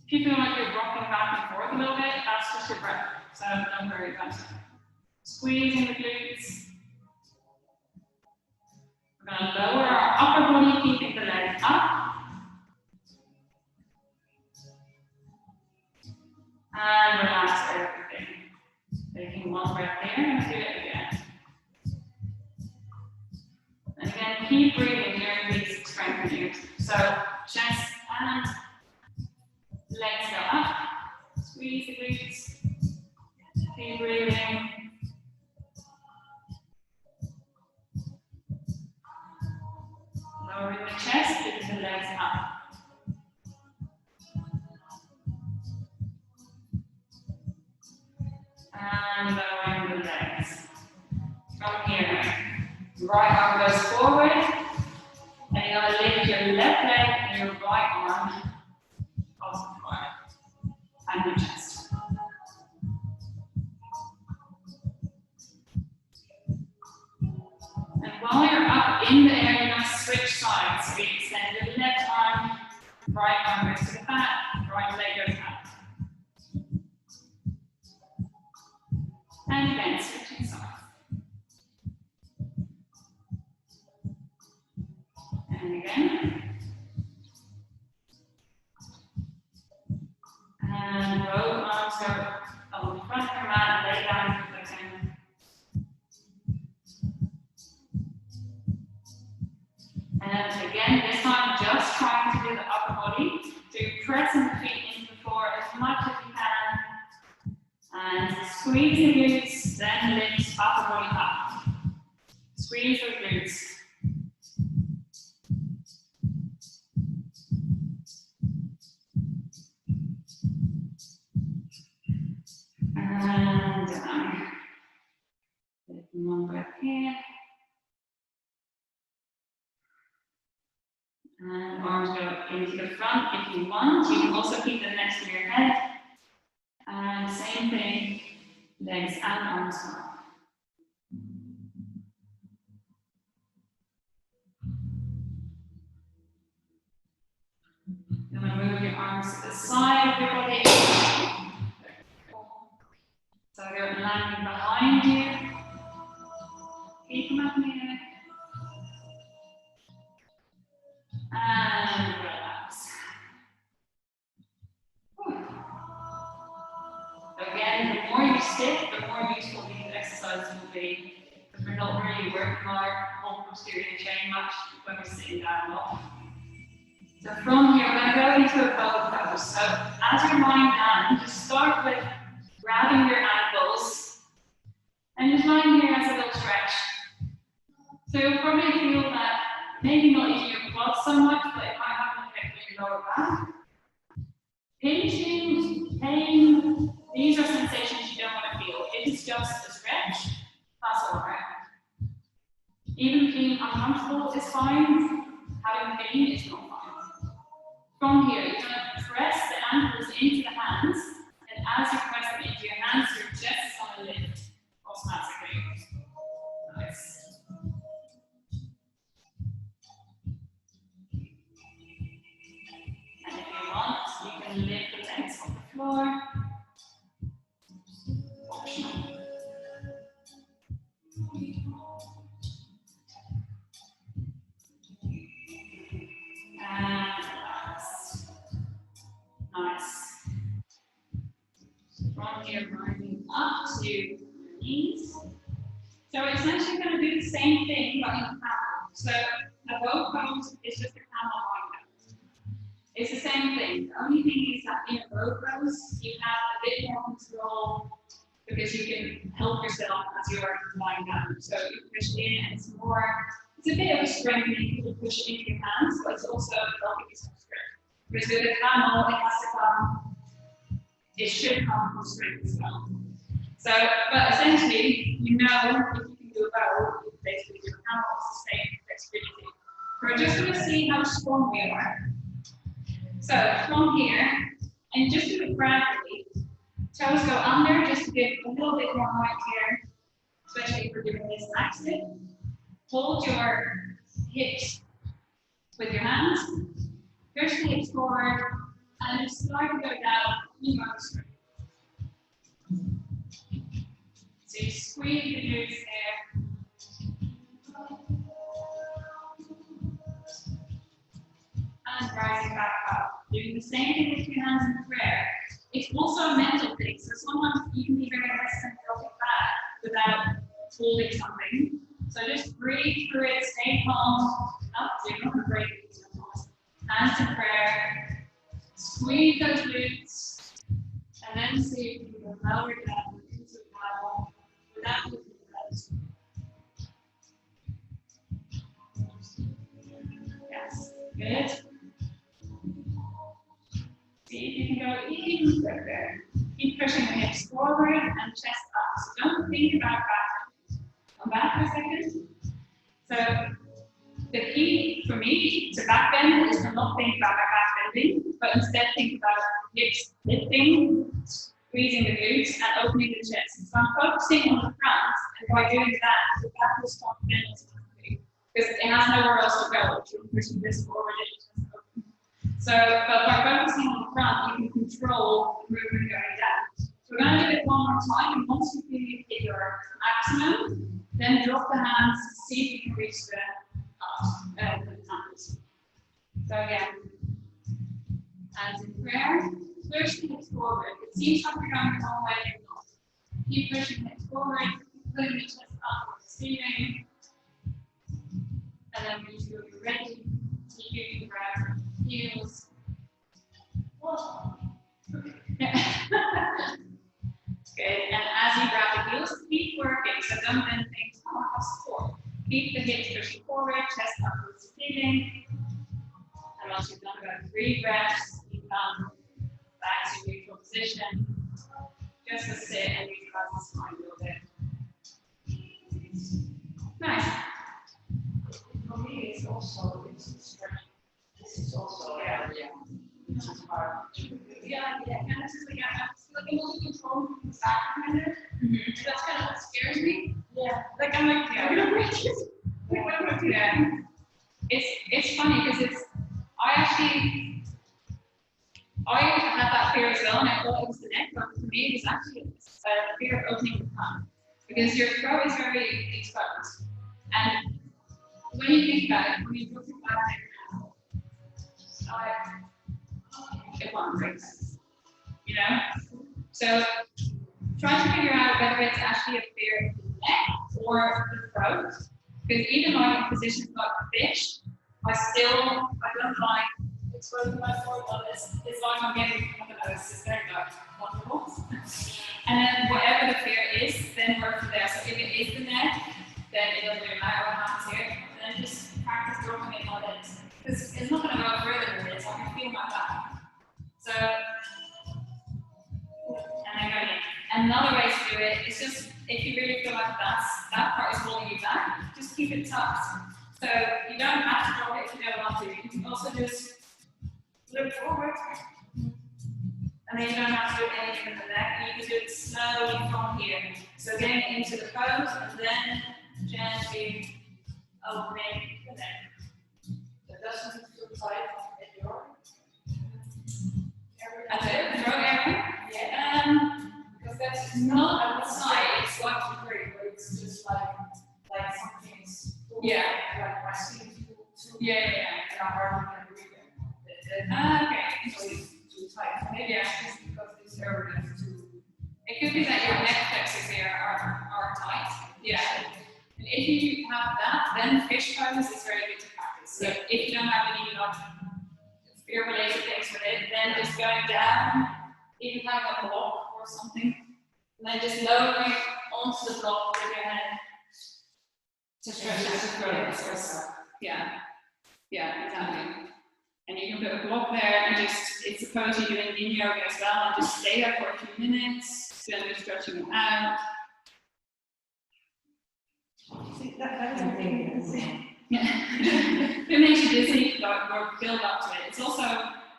If you feel like you're rocking back and forth a little bit, that's just your breath. So don't worry about it. Squeezing the glutes. We're going to lower our upper body, keeping the legs up. And relax everything. Taking one breath here, and do it again. And again, keep breathing during these strengthening. So chest and legs go up. Squeeze the glutes. Keep breathing. Lowering the chest, keeping the legs up. And lowering the legs. From here, right arm goes forward, and you're going to lift your left leg and your right arm off the floor, and your chest. goes to the back, right leg goes up. And again, switching sides. And again. And both arms go on the front of your mat, lay down if you can. And again, this time just trying to do the upper body, so pressing the feet into the floor as much as you can. And squeeze the glutes, then lift upper body up. Squeeze the glutes. And down. One breath here. And arms go into the front if you want. You can also keep them next to your head. And same thing, legs and arms up. You're going to move your arms to the side of your body. So they're landing behind you. Keep them up here. And relax. Again, the more you sit, the more useful these exercises will be. Because we're not really working our whole posterior chain much when we're sitting down a lot. So from here, we're going to go into a bow pose. So as you're lying down, just start with grabbing your ankles and just lying here as a little stretch. So you'll probably feel that maybe not using your quads so much, but it might have an effect on your lower back. Pinching, pain, these are sensations you don't want to feel. If it's just a stretch, that's alright. Even feeling uncomfortable is fine. Having pain is not fine. From here, you're going to press the ankles into the hands, and as you press them into your hands, your chest is going to lift automatically. Nice. And if you want, you can lift the legs off the floor. Optional. And relax. Nice. From here, rising up to your knees. So we're essentially going to do the same thing, but in camel. So the bow pose is just a camel lying down. It's the same thing. The only thing is that in a bow pose, you have a bit more control because you can help yourself as you are lying down. So you push in, and it's a bit of a strengthening to push into your hands, but it's also helping you some strength. Because with a camel, it should come from strength as well. So, but essentially, you know, if you can do a bow, you basically do a camel, it's the same flexibility. We're just going to see how strong we are. So, from here, and just do it gradually. Toes go under just to give a little bit more height here, especially if we're doing this active. Hold your hips with your hands, push the hips forward, and just start to go down in your straight. So you squeeze the glutes there. And rising back up. Doing the same thing with your hands in prayer. It's also a mental thing. So sometimes you can be very resistant to go back without holding something. So just breathe through it, stay calm. Up, so you don't want to break it. Hands to prayer. Squeeze those glutes. And then see if you can lower down into the level without losing the legs. Yes, good. See if you can go even further. Keep pushing the hips forward and chest up. So don't think about back. Come back for a second. So the key for me to back bend is to not think about my back bending, but instead think about hips lifting, squeezing the glutes, and opening the chest. So I'm focusing on the front, and by doing that, the back will stop bending automatically because it has nowhere else to go. If you're pushing this forward, it just open. So, but by focusing on the front, you can control the movement going down. So we're going to do it one more time, and once you hit your maximum, then drop the hands, see if you can reach the hands. So again, hands in prayer, push the hips forward. It seems like you're going the wrong way, you're not. Keep pushing the hips forward, putting the chest up towards the ceiling. And then when you're ready, you can grab heels. Good. And as you grab the heels, keep working. So don't then think, oh, I have support. Keep the hips pushing forward, chest up towards the ceiling. And once you've done about 3 breaths, you come back to neutral position. Just to sit and neutralize the spine a little bit. Nice. For me, it's also stretching. This is also this is hard. Yeah, and this is like I'm able to control the back kind of. And that's kind of what scares me. Yeah. Like I'm like, yeah, Yeah. It's funny because I had that fear as well, and I thought it was the neck, but for me it was actually a fear of opening the palm. Because your throat is very exposed. And when you think about it, when you look at that it won't make sense. You know? So try to figure out whether it's actually a fear of the neck or the throat. Because even though I'm in positions like fish, I don't like exposing my throat on this. It's like I'm getting one of those hysterical wonderfuls. And then whatever the fear is, then work from there. So if it is the neck, then it doesn't really matter what happens here. And then just practice dropping it on it. Because it's not going to go further than this. I can feel my back. So, and then go in. Another way to do it is just, if you really feel like that part is holding you back, just keep it tucked. So you don't have to drop it if you don't want to. You can also just look forward. And then you don't have to do anything in the neck. You can do it slowly from here. So getting into the pose and then gently opening the neck. It doesn't feel tight at your At the throat area? Yeah. Because that's Not outside. It's like great, but it's just like something's Yeah. like my skin too Yeah. and I hardly can breathe it. Okay. So it's too tight. Maybe it's just because this area is too. It could be that your neck flexors here are tight. Yeah. And if you have that, then fish pose is very good to practice. So if you don't have any fear-related things with it, then just going down, even like a block or something, and then just lowering onto the block with your head to stretch out the throat. Yeah, exactly. And you can put a block there and just, it's a pose you do in yoga as well, and just stay there for a few minutes, then you're stretching it out. See, that is a thing. Yeah. It makes you dizzy, but or build up to it. It's also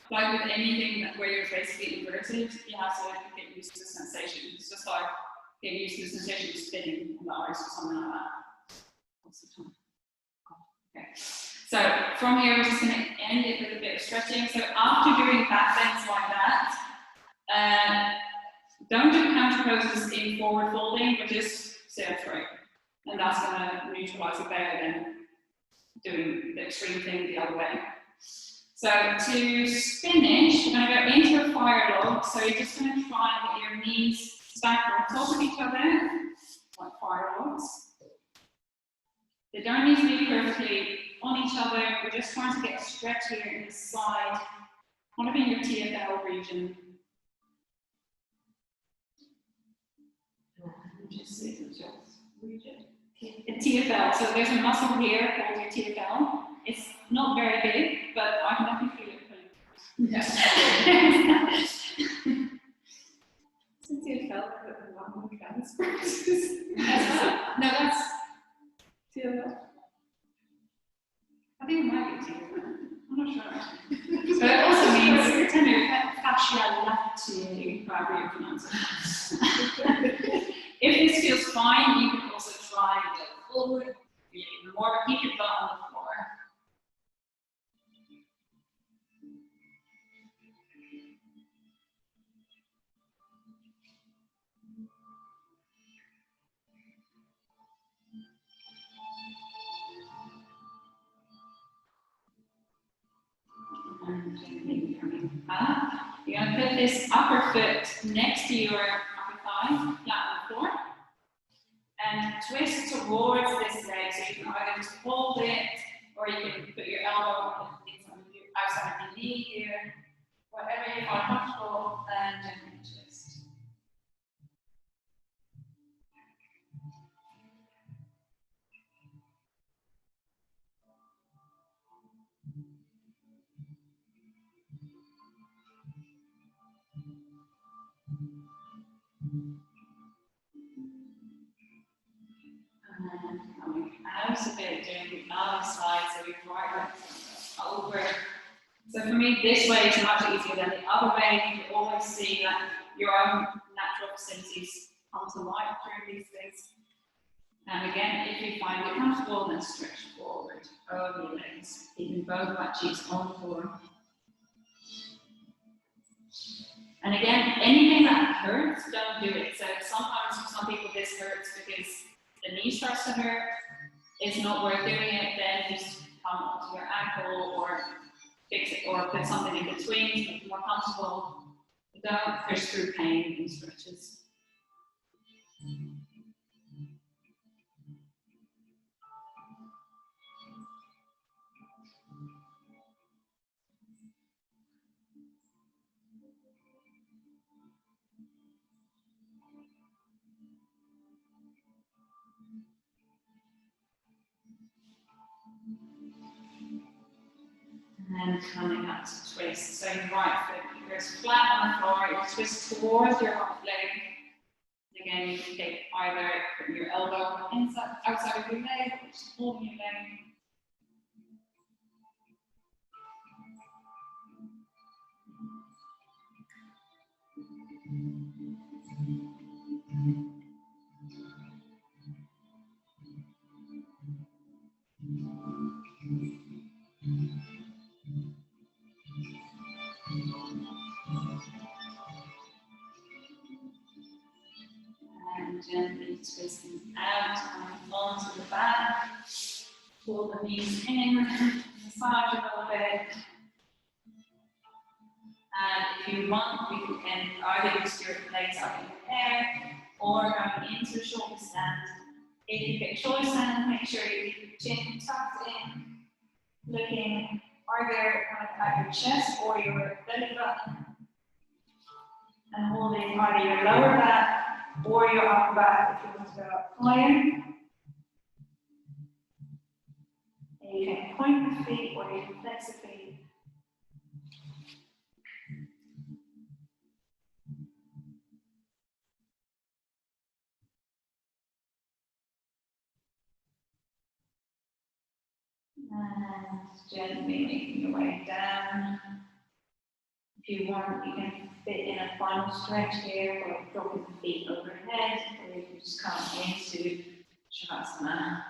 like with anything where you're basically inverted, you have to get used to the sensation. It's just like getting used to the sensation of spinning on the arms or something like that. Okay. So from here, we're just going to end it with a bit of stretching. So after doing back bends like that, don't do counter poses in forward folding, but just sit up straight. And that's going to neutralize it better than doing the extreme thing the other way. So to finish, we're going to go into a fire log. So you're just going to try and get your knees stacked on top of each other, like fire logs. They don't need to be perfectly on each other. We're just trying to get a stretch here in the side, kind of in your TFL region. The TFL, so there's a muscle here called your TFL. It's not very big, but I can definitely feel it. Yeah. Since TFL, no, that's TFL. I think it might be TFL. I'm not sure. But it also means tender fascia latiae, however you pronounce it. If this feels fine, you can also try and go forward. Even more, keep your butt on the floor. And gently coming up. You're going to put this upper foot next to your upper thigh, flat on the floor. And twist towards this leg. So you can either just hold it, or you can put your elbow outside of your knee here. Whatever you find comfortable, and gently twist. And coming out a bit, doing the other side, so we right leg over. So for me, this way is much easier than the other way. You can always see that your own natural facilities come to life during these things. And again, if you find it comfortable, then stretch forward over your legs, keeping both butt cheeks on the floor. And again, anything that hurts, don't do it. So sometimes for some people this hurts because the knee starts to hurt. It's not worth doing it. Then just come onto your ankle or fix it or put something in between to make it more comfortable. Don't push through pain in stretches. And then coming up to twist. So your right foot goes flat on the floor, you twist towards your right leg. Again, you can take either put your elbow inside, outside of your leg, or just holding your leg. And gently twisting out, coming onto the back. Pull the knees in, massage a little bit. And if you want, you can either lift your legs up in the air or going into a shoulder stand. If you pick shoulder stand, make sure you keep your chin tucked in, looking either at your chest or your belly button, and holding either your lower back or your upper back if you want to go up higher. And you can point the feet or you can flex the feet. And gently making your way down. If you want, you can fit in a final stretch here, or dropping the feet overhead, or you can just come into Savasana.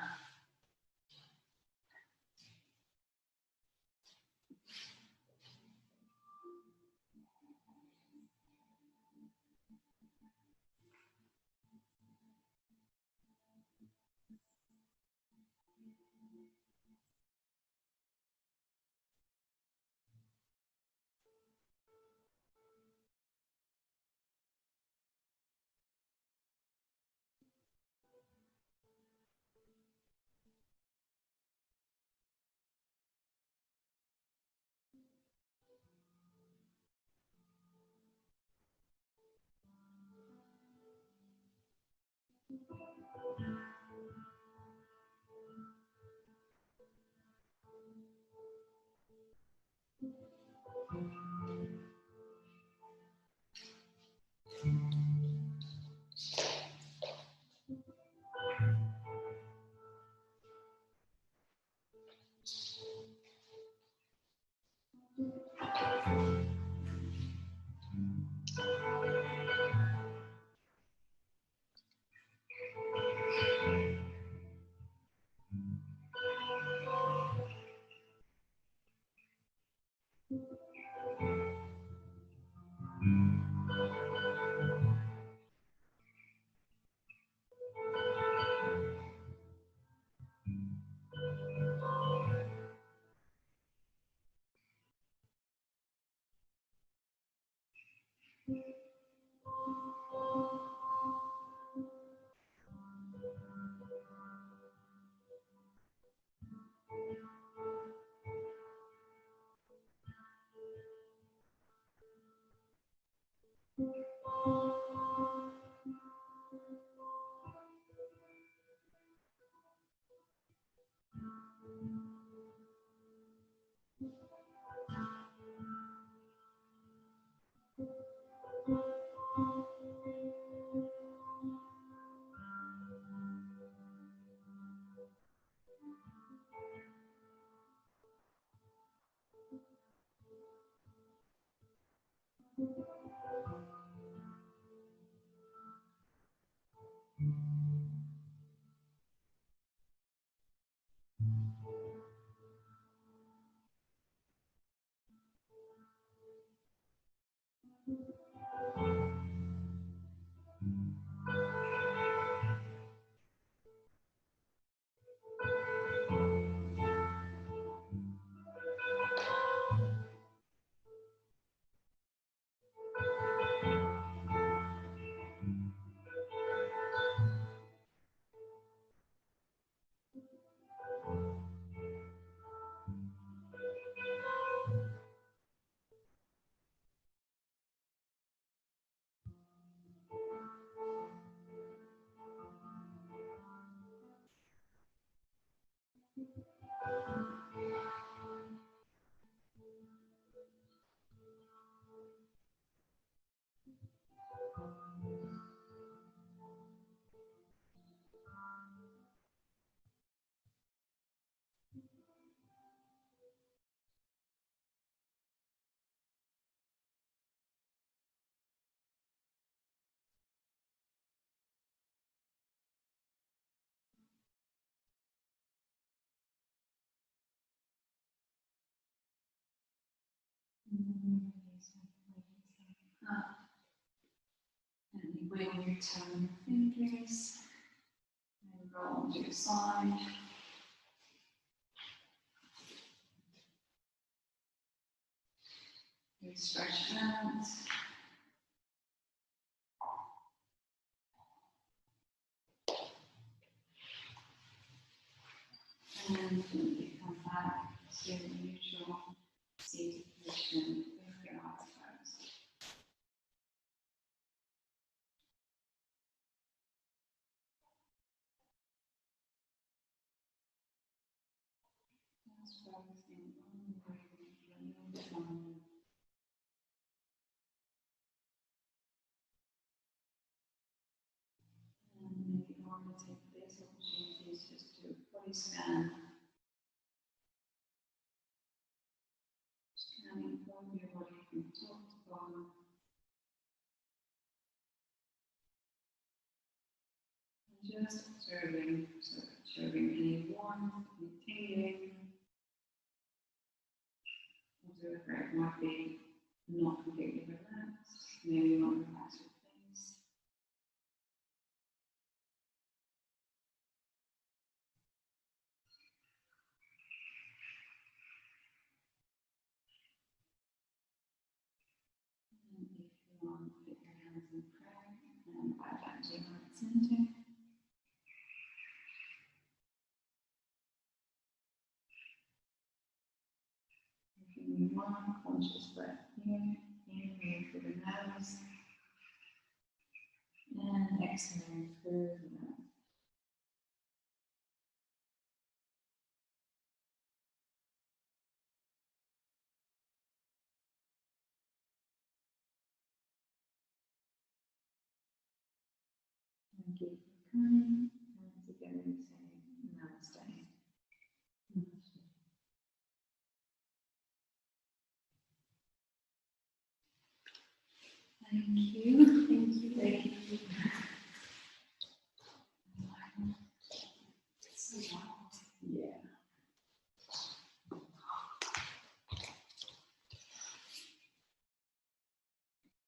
Up. And you will return your fingers and roll to your side. You stretch out. And gently come back to the neutral seated position with your eyes closed. Just focusing on the breathing for your time. And maybe you want to take this opportunity just to body scan. Scanning all of your body from top to bottom. And just observing, so observing any warmth, any tingling. Observe where it might be not completely relaxed, maybe not relax your face. And if you want, put your hands in prayer and bow down to your heart center. Taking one conscious breath here, inhaling through the nose, and exhaling through the mouth. Thank you for coming, and together we say Namaste. Thank you. Thank you. Thank you.